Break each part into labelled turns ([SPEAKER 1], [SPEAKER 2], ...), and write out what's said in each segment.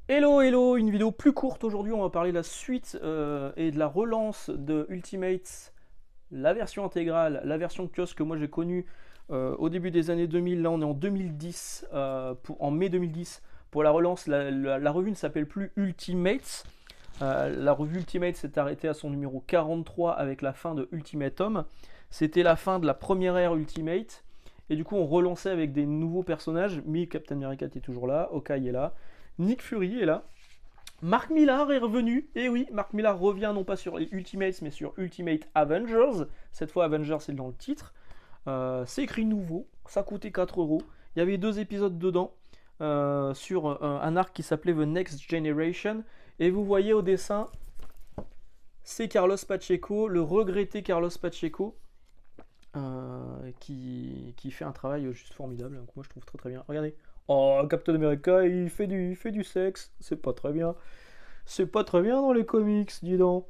[SPEAKER 1] Hello, hello, une vidéo plus courte aujourd'hui, on va parler de la suite et de la relance de Ultimates, la version intégrale, la version kiosque que moi j'ai connue au début des années 2000, là on est en 2010, en mai 2010, pour la relance, la revue ne s'appelle plus Ultimates, la revue Ultimates s'est arrêtée à son numéro 43 avec la fin de Ultimatum, c'était la fin de la première ère Ultimate, et du coup on relançait avec des nouveaux personnages, mais Captain America est toujours là, Hawkeye est là, Nick Fury est là. Mark Millar est revenu. Et oui, Mark Millar revient non pas sur Ultimates, mais sur Ultimate Avengers. Cette fois, Avengers, c'est dans le titre. C'est écrit nouveau. Ça coûtait 4 euros. Il y avait 2 épisodes dedans. Sur un arc qui s'appelait The Next Generation. Et vous voyez au dessin, c'est Carlos Pacheco, le regretté Carlos Pacheco, qui fait un travail juste formidable. Donc moi, je trouve très très bien. Regardez. Oh, Captain America, il fait du sexe. C'est pas très bien. C'est pas très bien dans les comics, dis donc.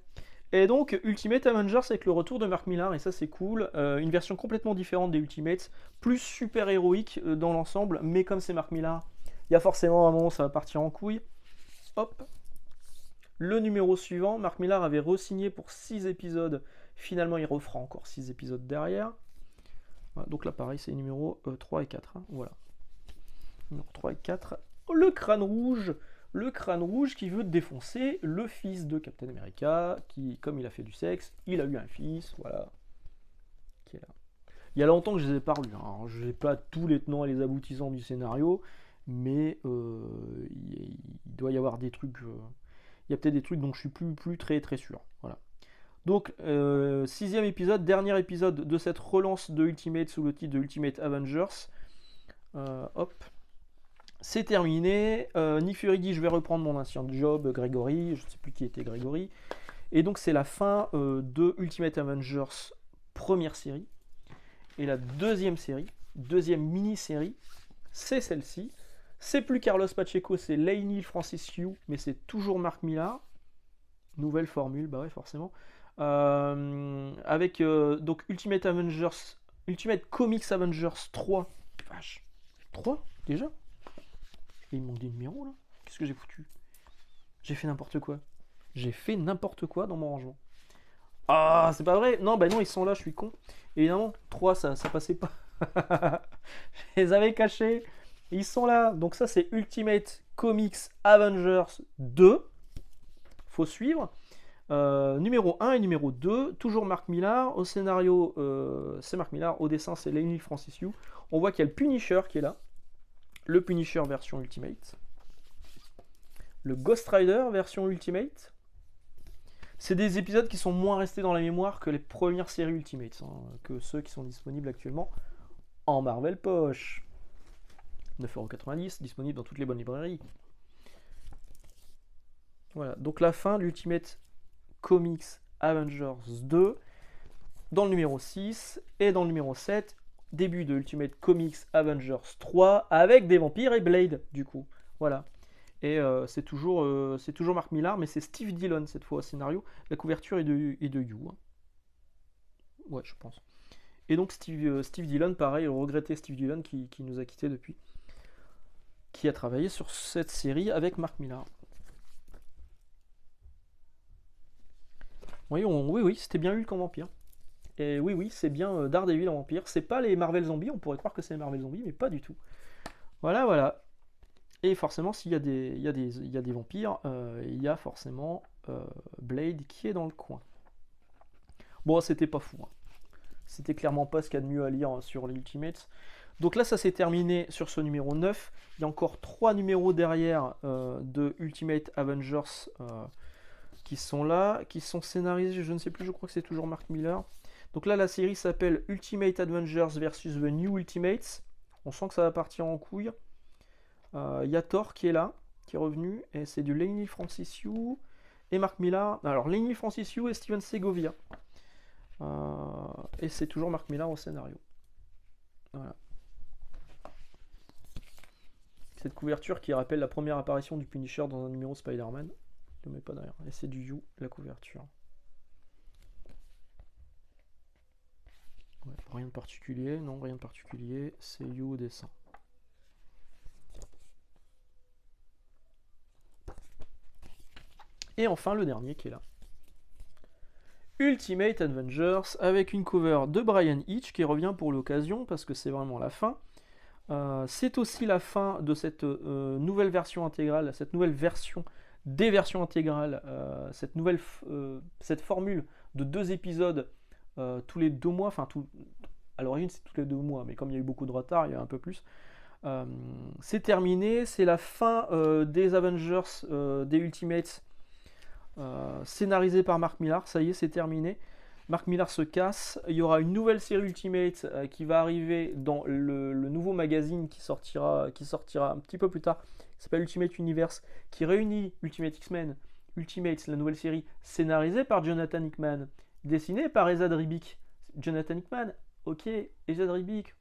[SPEAKER 1] Et donc, Ultimate Avengers avec le retour de Mark Millar, et ça c'est cool. Une version complètement différente des Ultimates, plus super héroïque dans l'ensemble, mais comme c'est Mark Millar, il y a forcément un moment où ça va partir en couille. Hop. Le numéro suivant, Mark Millar avait re-signé pour 6 épisodes. Finalement, il refera encore 6 épisodes derrière. Voilà, donc là, pareil, c'est numéro 3 et 4. Hein, voilà. Numéro 3 et 4. Le crâne rouge. Le crâne rouge qui veut défoncer le fils de Captain America, qui, comme il a fait du sexe, il a eu un fils, voilà, qui est là. Il y a longtemps que je les ai pas relus, hein. Je n'ai pas tous les tenants et les aboutissants du scénario, mais il doit y avoir des trucs, il y a peut-être des trucs dont je suis plus très très sûr, voilà. Donc, 6e épisode, dernier épisode de cette relance de Ultimate sous le titre de Ultimate Avengers. Hop, c'est terminé. Nick Fury dit je vais reprendre mon ancien job, Gregory. Je ne sais plus qui était Gregory. Et donc c'est la fin de Ultimate Avengers première série. Et la deuxième série, deuxième mini-série, c'est celle-ci. C'est plus Carlos Pacheco, c'est Lainey Francis Yu, mais c'est toujours Mark Millar. Nouvelle formule, bah ouais forcément. Avec donc Ultimate Avengers, Ultimate Comics Avengers 3. Vache, 3 déjà. Et il me manque des numéros là. Qu'est-ce que j'ai foutu? J'ai fait n'importe quoi. J'ai fait n'importe quoi dans mon rangement. Ah, c'est pas vrai. Non, bah non, ils sont là, je suis con. Évidemment, 3 ça passait pas. Je les avais cachés. Ils sont là. Donc ça, c'est Ultimate Comics Avengers 2. Faut suivre. Numéro 1 et numéro 2. Toujours Mark Millar. Au scénario, c'est Mark Millar. Au dessin, c'est Lainey Francis Yu. On voit qu'il y a le Punisher qui est là. Le Punisher version Ultimate. Le Ghost Rider version Ultimate. C'est des épisodes qui sont moins restés dans la mémoire que les premières séries Ultimates, hein, que ceux qui sont disponibles actuellement en Marvel Poche. 9,90€, disponible dans toutes les bonnes librairies. Voilà, donc la fin de l'Ultimate Comics Avengers 2, dans le numéro 6, et dans le numéro 7, début de Ultimate Comics Avengers 3, avec des vampires et Blade, du coup. Voilà. Et c'est toujours Mark Millar, mais c'est Steve Dillon cette fois au scénario. La couverture est de You. Hein. Ouais, je pense. Et donc Steve Dillon, pareil, le regretté Steve Dillon qui nous a quittés depuis, qui a travaillé sur cette série avec Mark Millar. Oui, oui, c'était bien Hulk en vampire. Et oui, oui, c'est bien Daredevil en vampire. C'est pas les Marvel Zombies, on pourrait croire que c'est les Marvel Zombies, mais pas du tout. Voilà, voilà. Et forcément, s'il y a il y a des vampires, il y a forcément Blade qui est dans le coin. Bon, c'était pas fou. Hein. C'était clairement pas ce qu'il y a de mieux à lire sur les Ultimates. Donc là, ça s'est terminé sur ce numéro 9. Il y a encore 3 numéros derrière de Ultimate Avengers qui sont là, qui sont scénarisés, je ne sais plus, je crois que c'est toujours Mark Millar. Donc là, la série s'appelle Ultimate Avengers versus The New Ultimates. On sent que ça va partir en couille. Il y a Thor qui est là, qui est revenu, et c'est du Lainey Francis Yu et Mark Millar. Alors, Lainey Francis Yu et Steven Segovia. Et c'est toujours Mark Millar au scénario. Voilà. Cette couverture qui rappelle la première apparition du Punisher dans un numéro Spider-Man. Je ne mets pas derrière. Et c'est du You, la couverture. Ouais, rien de particulier, non, rien de particulier. C'est You au dessin. Et enfin le dernier qui est là. Ultimate Avengers avec une cover de Brian Hitch qui revient pour l'occasion parce que c'est vraiment la fin. C'est aussi la fin de cette nouvelle version intégrale, cette nouvelle version des versions intégrales, cette formule de 2 épisodes tous les 2 mois, enfin à l'origine c'est tous les 2 mois, mais comme il y a eu beaucoup de retard, il y a un peu plus. C'est terminé, c'est la fin des Avengers, des Ultimates, scénarisé par Mark Millar, ça y est, c'est terminé. Mark Millar se casse, il y aura une nouvelle série Ultimate qui va arriver dans le nouveau magazine qui sortira un petit peu plus tard, qui s'appelle Ultimate Universe, qui réunit Ultimate X-Men, Ultimates, la nouvelle série scénarisée par Jonathan Hickman, dessinée par Esad Ribic. Jonathan Hickman, ok, Esad Ribic,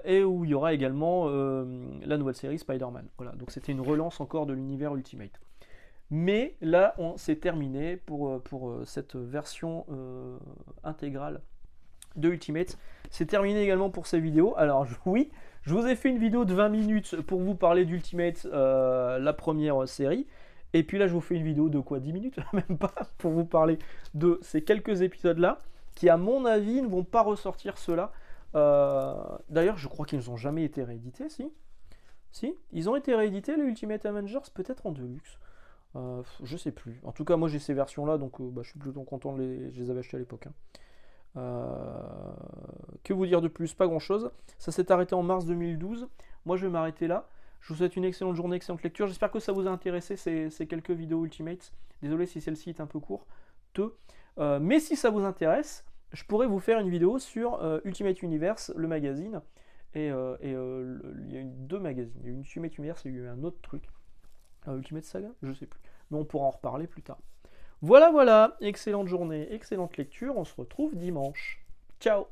[SPEAKER 1] et où il y aura également la nouvelle série Spider-Man. Voilà, donc c'était une relance encore de l'univers Ultimate. Mais là, c'est terminé pour cette version intégrale de Ultimate. C'est terminé également pour ces vidéos. Alors oui, je vous ai fait une vidéo de 20 minutes pour vous parler d'Ultimate, la première série. Et puis là, je vous fais une vidéo de quoi, 10 minutes, même pas, pour vous parler de ces quelques épisodes-là, qui à mon avis ne vont pas ressortir ceux-là. D'ailleurs, je crois qu'ils n'ont jamais été réédités, si. Si, ils ont été réédités, les Ultimate Avengers, peut-être en Deluxe. Je sais plus. En tout cas, moi j'ai ces versions-là, donc je suis plutôt content je les avais achetées à l'époque. Que vous dire de plus? Pas grand-chose. Ça s'est arrêté en mars 2012. Moi je vais m'arrêter là. Je vous souhaite une excellente journée, excellente lecture. J'espère que ça vous a intéressé, ces quelques vidéos Ultimates. Désolé si celle-ci est un peu courte. Mais si ça vous intéresse, je pourrais vous faire une vidéo sur Ultimate Universe, le magazine. Et il y a eu 2 magazines. Il y a eu Ultimate Universe et il y a eu un autre truc. Ultimate Saga, je sais plus. Mais on pourra en reparler plus tard. Voilà, excellente journée, excellente lecture. On se retrouve dimanche. Ciao!